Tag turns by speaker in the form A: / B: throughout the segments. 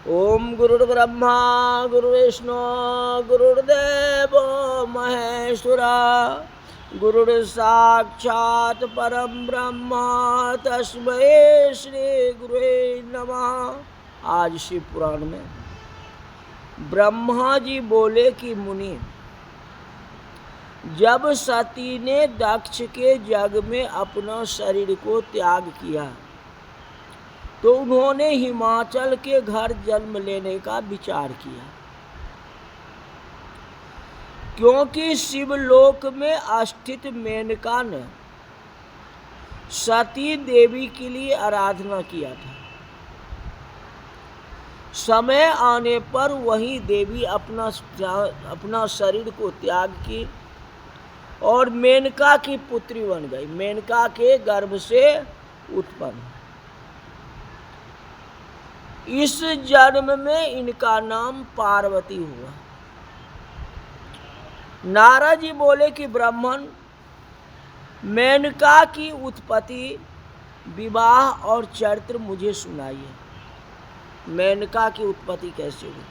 A: ओम गुरुर्ब्रह्मा गुरुर्विष्णु गुरुर्देव महेश्वरा गुरुर्साक्षात् परम ब्रह्म तस्मै श्री गुरुवे नमः। आज शिव पुराण में ब्रह्मा जी बोले कि मुनि, जब सती ने दक्ष के जग में अपना शरीर को त्याग किया तो उन्होंने हिमाचल के घर जन्म लेने का विचार किया, क्योंकि शिवलोक में स्थित मेनका ने सती देवी के लिए आराधना किया था। समय आने पर वही देवी अपना शरीर को त्याग की और मेनका की पुत्री बन गई, मेनका के गर्भ से उत्पन्न। इस जन्म में इनका नाम पार्वती हुआ। नारद जी बोले कि ब्राह्मण, मेनका की उत्पत्ति, विवाह और चरित्र मुझे सुनाइए। मेनका की उत्पत्ति कैसे हुई?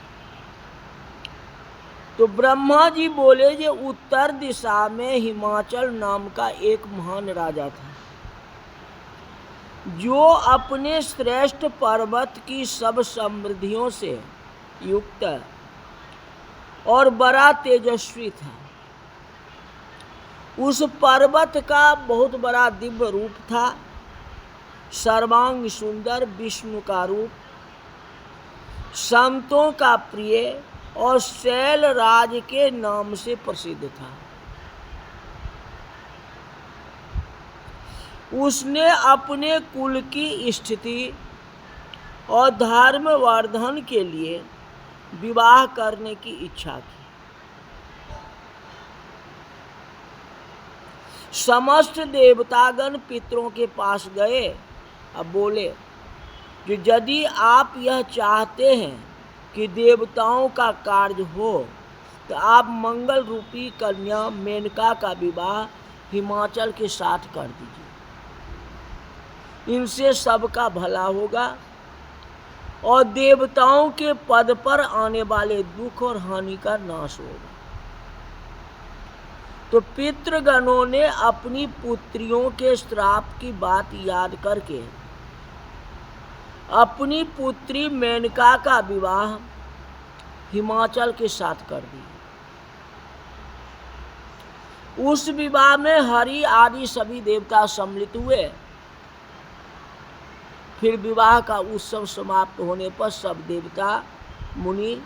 A: तो ब्रह्मा जी बोले, जो उत्तर दिशा में हिमाचल नाम का एक महान राजा था, जो अपने श्रेष्ठ पर्वत की सब समृद्धियों से युक्त और बड़ा तेजस्वी था। उस पर्वत का बहुत बड़ा दिव्य रूप था, सर्वांग सुंदर विष्णु का रूप, संतों का प्रिय और शैल राज के नाम से प्रसिद्ध था। उसने अपने कुल की स्थिति और धर्म वर्धन के लिए विवाह करने की इच्छा की। समस्त देवतागण पितरों के पास गए। अब बोले कि यदि आप यह चाहते हैं कि देवताओं का कार्य हो तो आप मंगल रूपी कन्या मेनका का विवाह हिमाचल के साथ कर दीजिए। इनसे सबका भला होगा और देवताओं के पद पर आने वाले दुख और हानि का नाश होगा। तो पितृगणों ने अपनी पुत्रियों के श्राप की बात याद करके अपनी पुत्री मेनका का विवाह हिमाचल के साथ कर दिया। उस विवाह में हरि आदि सभी देवता सम्मिलित हुए। फिर विवाह का उत्सव समाप्त होने पर सब देवता मुनि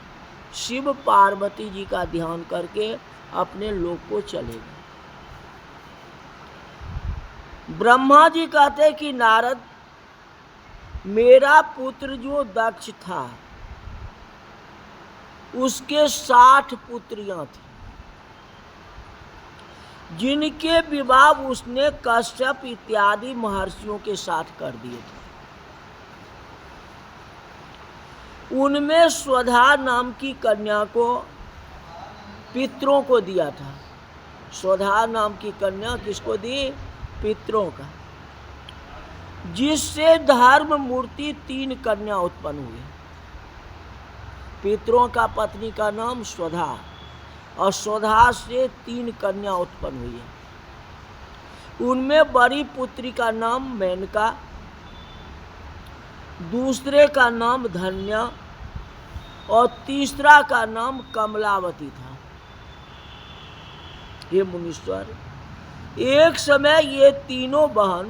A: शिव पार्वती जी का ध्यान करके अपने लोक को चले गए। ब्रह्मा जी कहते कि नारद, मेरा पुत्र जो दक्ष था उसके 60 पुत्रियां थी, जिनके विवाह उसने कश्यप इत्यादि महर्षियों के साथ कर दिए थे। उनमें स्वधा नाम की कन्या को पितरों को दिया था। स्वधा नाम की कन्या किसको दी? पितरों का, जिससे धर्म मूर्ति 3 कन्या उत्पन्न हुई। पितरों का पत्नी का नाम स्वधा और स्वधा से 3 कन्या उत्पन्न हुई है। उनमें बड़ी पुत्री का नाम मेनका, दूसरे का नाम धन्या और तीसरा का नाम कमलावती था। ये मुनीश्वर, एक समय ये तीनों बहन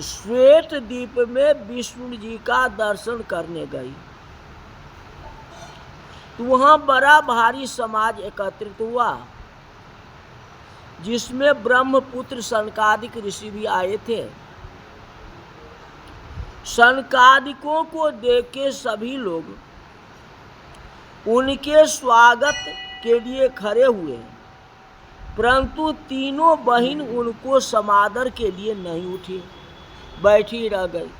A: श्वेत द्वीप में विष्णु जी का दर्शन करने गई। तो वहां बड़ा भारी समाज एकत्रित हुआ, जिसमें ब्रह्मपुत्र सनकादिक ऋषि भी आए थे। सनकादिकों को देख के सभी लोग उनके स्वागत के लिए खड़े हुए, परंतु तीनों बहन उनको समादर के लिए नहीं उठी, बैठी रह गई।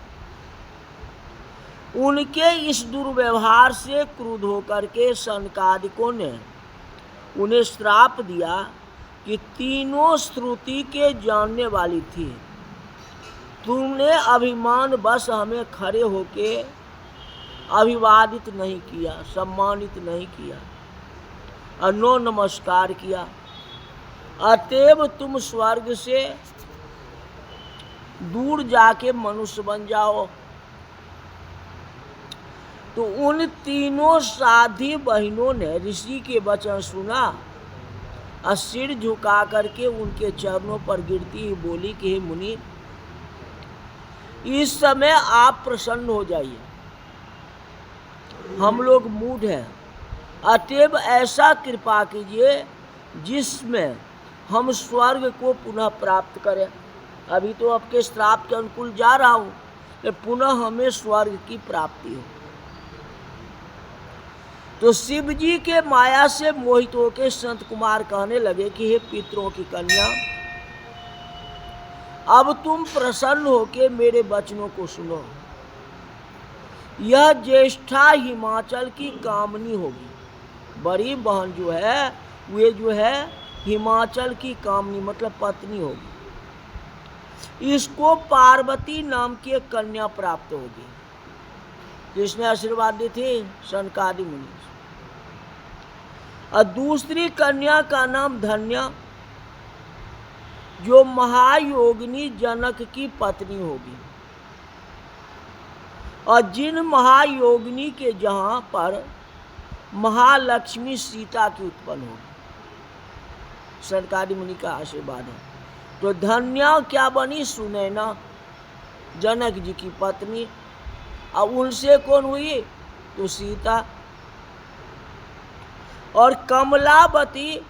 A: उनके इस दुर्व्यवहार से क्रुद्ध होकर के सनकादिकों ने उन्हें श्राप दिया कि तीनों श्रुति के जानने वाली थी, तुमने अभिमान बस हमें खड़े होके अभिवादित नहीं किया, सम्मानित नहीं किया, नो नमस्कार किया। अतएव तुम स्वर्ग से दूर जाके मनुष्य बन जाओ। तो उन तीनों साध्वी बहनों ने ऋषि के वचन सुना और सिर झुका करके उनके चरणों पर गिरती हुई बोली कि हे मुनि, इस समय आप प्रसन्न हो जाइए, हम लोग मूढ़ हैं, अतएव ऐसा कृपा कीजिए जिसमें हम स्वर्ग को पुनः प्राप्त करें। अभी तो आपके श्राप के अनुकूल जा रहा हूँ, कि पुनः हमें स्वर्ग की प्राप्ति हो। तो शिव जी के माया से मोहित होकर संत कुमार कहने लगे कि हे पितरों की कन्या, अब तुम प्रसन्न होकर मेरे वचनों को सुनो। यह ज्येष्ठा हिमाचल की कामनी होगी। बड़ी बहन जो है वे जो है हिमाचल की कामनी मतलब पत्नी होगी। इसको पार्वती नाम की एक कन्या प्राप्त होगी, जिसने आशीर्वाद दी थी सनकादि मुनि। और दूसरी कन्या का नाम धन्या, जो महायोगिनी जनक की पत्नी होगी। और जिन महायोगिनी के जहाँ पर महालक्ष्मी सीता की उत्पन्न होगी, सनकादि मुनि का आशीर्वाद है। तो धन्या क्या बनी? सुनैना, जनक जी की पत्नी। और उनसे कौन हुई? तो सीता। और कमलावती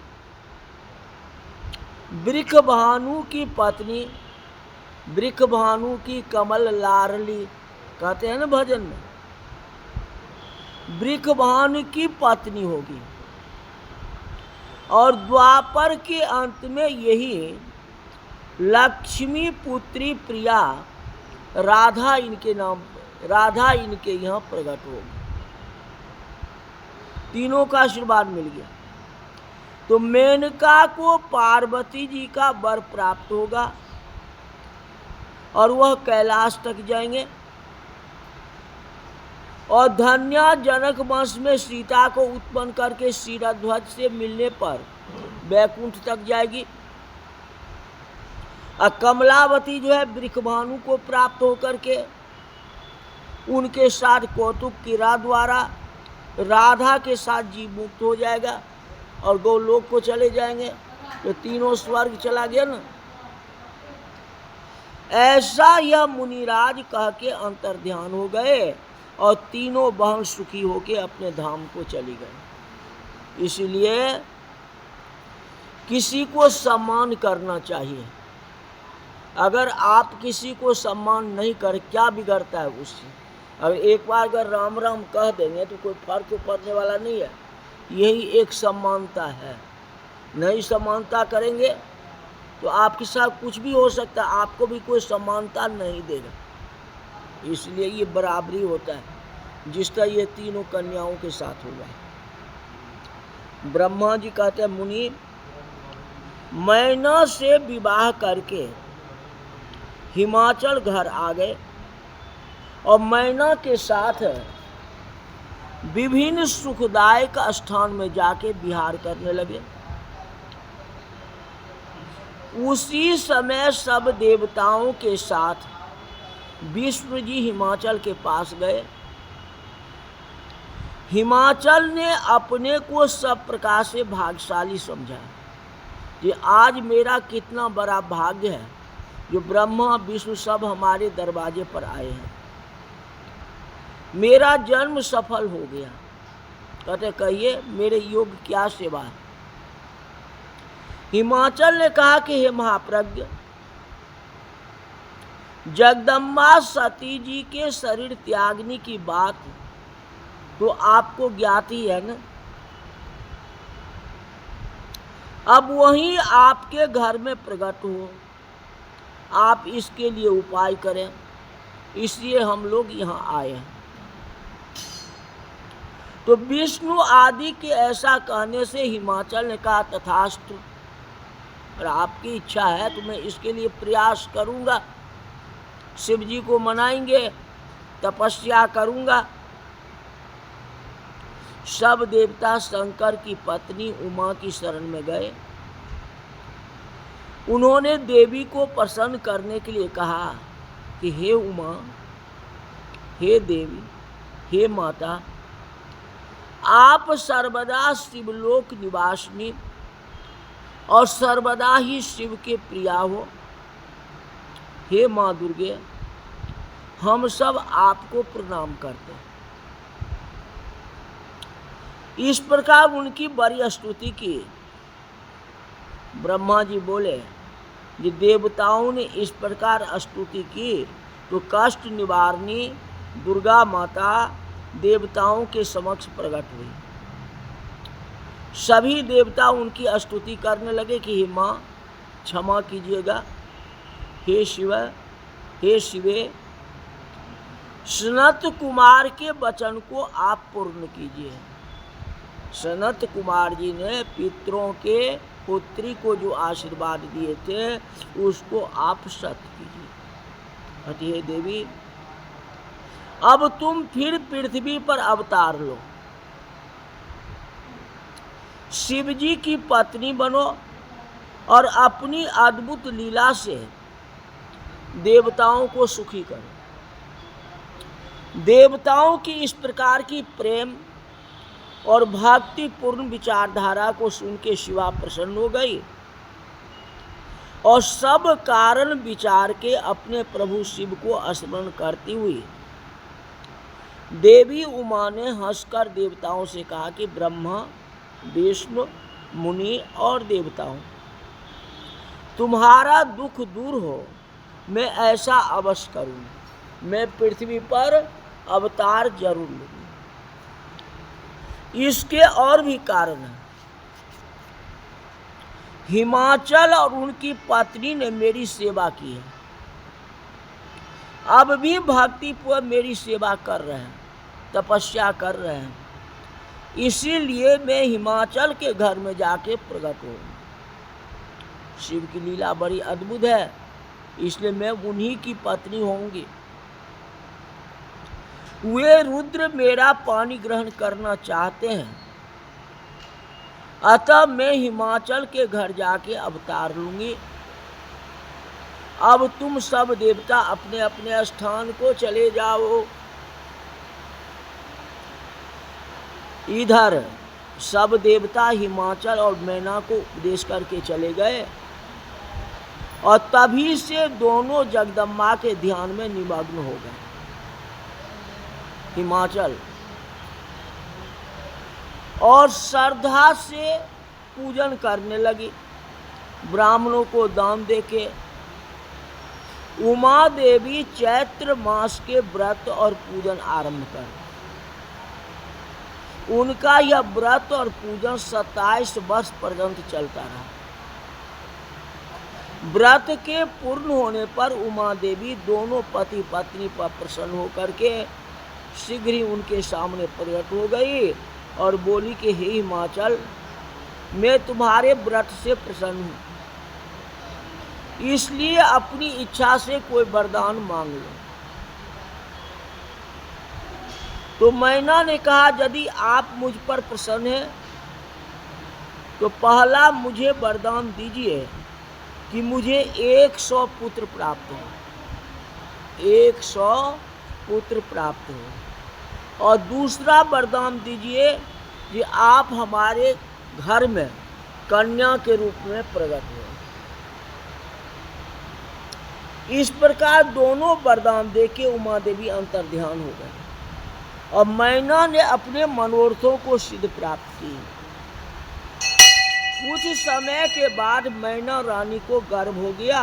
A: वृषभानु की पत्नी, वृषभानु की कमल लारली कहते हैं ना भजन में, वृषभानु की पत्नी होगी। और द्वापर के अंत में यही लक्ष्मी पुत्री प्रिया राधा इनके नाम, राधा इनके यहाँ प्रकट होगी। तीनों का आशीर्वाद मिल गया। तो मेनका को पार्वती जी का वर प्राप्त होगा और वह कैलाश तक जाएंगे। और धन्या जनक वंश में सीता को उत्पन्न करके शिरध्वज से मिलने पर वैकुंठ तक जाएगी। और कमलावती जो है वृषभानु को प्राप्त होकर के उनके साथ कौतुक किरा द्वारा राधा के साथ जीव मुक्त हो जाएगा और गोलोक को चले जाएंगे। तो तीनों स्वर्ग चला गया ना। ऐसा यह मुनिराज कह के अंतर ध्यान हो गए और तीनों बहन सुखी होके अपने धाम को चली गए। इसलिए किसी को सम्मान करना चाहिए। अगर आप किसी को सम्मान नहीं कर, क्या बिगड़ता है उससे? अगर एक बार अगर राम राम कह देंगे तो कोई फर्क पड़ने वाला नहीं है। यही एक समानता है। नहीं समानता करेंगे तो आपके साथ कुछ भी हो सकता है, आपको भी कोई समानता नहीं देगा। इसलिए ये बराबरी होता है, जिस तरह ये तीनों कन्याओं के साथ हुआ। ब्रह्मा जी कहते हैं, मुनि मैना से विवाह करके हिमाचल घर आ गए और मैना के साथ विभिन्न सुखदायक स्थान में जाके विहार करने लगे। उसी समय सब देवताओं के साथ विष्णु जी हिमाचल के पास गए। हिमाचल ने अपने को सब प्रकार से भाग्यशाली समझा कि आज मेरा कितना बड़ा भाग्य है जो ब्रह्मा विष्णु सब हमारे दरवाजे पर आए हैं। मेरा जन्म सफल हो गया। कहते कहिए मेरे योग्य क्या सेवा है? हिमाचल ने कहा कि हे महाप्रज्ञ, जगदम्बा सती जी के शरीर त्यागने की बात तो आपको ज्ञात ही है ना। अब वही आपके घर में प्रकट हो, आप इसके लिए उपाय करें, इसलिए हम लोग यहाँ आए हैं। तो विष्णु आदि के ऐसा कहने से हिमाचल ने कहा तथास्तु, और आपकी इच्छा है तो मैं इसके लिए प्रयास करूँगा। शिव जी को मनाएंगे, तपस्या करूँगा सब देवता शंकर की पत्नी उमा की शरण में गए। उन्होंने देवी को प्रसन्न करने के लिए कहा कि हे उमा, हे देवी, हे माता, आप सर्वदा शिवलोक निवासिनी और सर्वदा ही शिव के प्रिया हो। हे माँ दुर्गे, हम सब आपको प्रणाम करते हैं। इस प्रकार उनकी बड़ी स्तुति की। ब्रह्मा जी बोले कि देवताओं ने इस प्रकार स्तुति की तो कष्ट निवारणी दुर्गा माता देवताओं के समक्ष प्रकट हुई। सभी देवता उनकी स्तुति करने लगे कि हे माँ, क्षमा कीजिएगा, हे शिव, हे शिवे, सनत कुमार के वचन को आप पूर्ण कीजिए। सनत कुमार जी ने पितरों के पुत्री को जो आशीर्वाद दिए थे उसको आप सत्य कीजिए। अति हे देवी, अब तुम फिर पृथ्वी पर अवतार लो, शिव जी की पत्नी बनो और अपनी अद्भुत लीला से देवताओं को सुखी करो। देवताओं की इस प्रकार की प्रेम और भक्तिपूर्ण विचारधारा को सुन के शिवा प्रसन्न हो गई और सब कारण विचार के अपने प्रभु शिव को स्मरण करती हुई देवी उमा ने हंसकर देवताओं से कहा कि ब्रह्मा, विष्णु, मुनि और देवताओं, तुम्हारा दुख दूर हो, मैं ऐसा अवश्य करूँगी। मैं पृथ्वी पर अवतार जरूर लूँगी। इसके और भी कारण हैं। हिमाचल और उनकी पत्नी ने मेरी सेवा की है, अब भी भक्तिपूर्वक मेरी सेवा कर रहे हैं, तपस्या कर रहे हैं। इसीलिए मैं हिमाचल के घर में जाके प्रकट हूँ। शिव की लीला बड़ी अद्भुत है, इसलिए मैं उन्हीं की पत्नी होंगी। वे रुद्र मेरा पानी ग्रहण करना चाहते हैं, अतः मैं हिमाचल के घर जाके अवतार लूंगी। अब तुम सब देवता अपने अपने स्थान को चले जाओ। इधर सब देवता हिमाचल और मैना को उपदेश करके चले गए और तभी से दोनों जगदम्बा के ध्यान में निमग्न हो गए। हिमाचल और श्रद्धा से पूजन करने लगी। ब्राह्मणों को दान देके उमा देवी चैत्र मास के व्रत और पूजन आरंभ कर। उनका यह व्रत और पूजन 27 वर्ष पर्यंत चलता रहा। व्रत के पूर्ण होने पर उमा देवी दोनों पति पत्नी पर प्रसन्न होकर के शीघ्र ही उनके सामने प्रकट हो गई और बोली कि हे हिमाचल, मैं तुम्हारे व्रत से प्रसन्न हूँ, इसलिए अपनी इच्छा से कोई वरदान मांग लो। तो मैना ने कहा, यदि आप मुझ पर प्रसन्न हैं तो पहला मुझे वरदान दीजिए कि मुझे 100 पुत्र प्राप्त हो, 100 पुत्र प्राप्त हो। और दूसरा वरदान दीजिए कि आप हमारे घर में कन्या के रूप में प्रकट हो। इस प्रकार दोनों वरदान देके उमा देवी अंतर्ध्यान हो गए और मैना ने अपने मनोरथों को सिद्ध प्राप्त की। कुछ समय के बाद मैना रानी को गर्भ हो गया।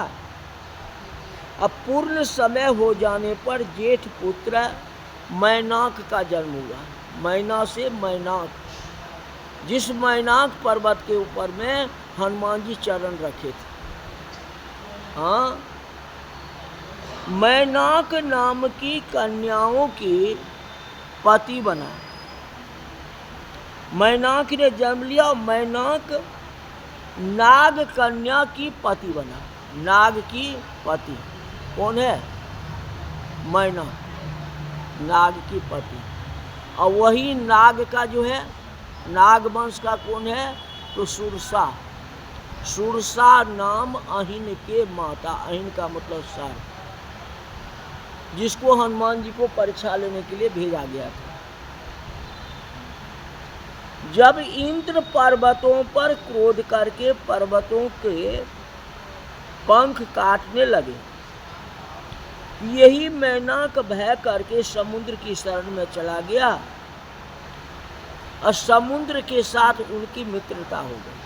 A: अब पूर्ण समय हो जाने पर जेठ पुत्र मैनाक का जन्म हुआ। मैना से मैनाक, जिस मैनाक पर्वत के ऊपर में हनुमान जी चरण रखे थे। हाँ, मैनाक नाम की कन्याओं की पति बना। मैनाक ने जन्म लिया और मैनाक नाग कन्या की पति बना। नाग की पति कौन है? मैनाक, नाग की पति। और वही नाग का जो है, नाग वंश का कौन है? तो सुरसा। सुरसा नाम अहिन के माता, अहिन का मतलब सर, जिसको हनुमान जी को परीक्षा लेने के लिए भेजा गया था। जब इंद्र पर्वतों पर क्रोध करके पर्वतों के पंख काटने लगे, यही मैनाक भय करके समुद्र की शरण में चला गया और समुद्र के साथ उनकी मित्रता हो गई।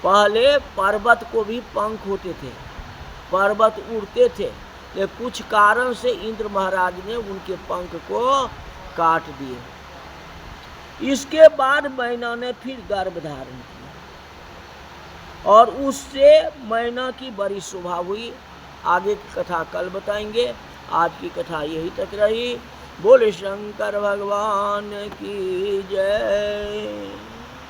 A: पहले पर्वत को भी पंख होते थे, पर्वत उड़ते थे, लेकिन कुछ कारण से इंद्र महाराज ने उनके पंख को काट दिए। इसके बाद मैना ने फिर गर्भ धारण किया और उससे मैना की बड़ी शोभा हुई। आगे की कथा कल बताएंगे, आज की कथा यही तक रही। बोले शंकर भगवान की जय।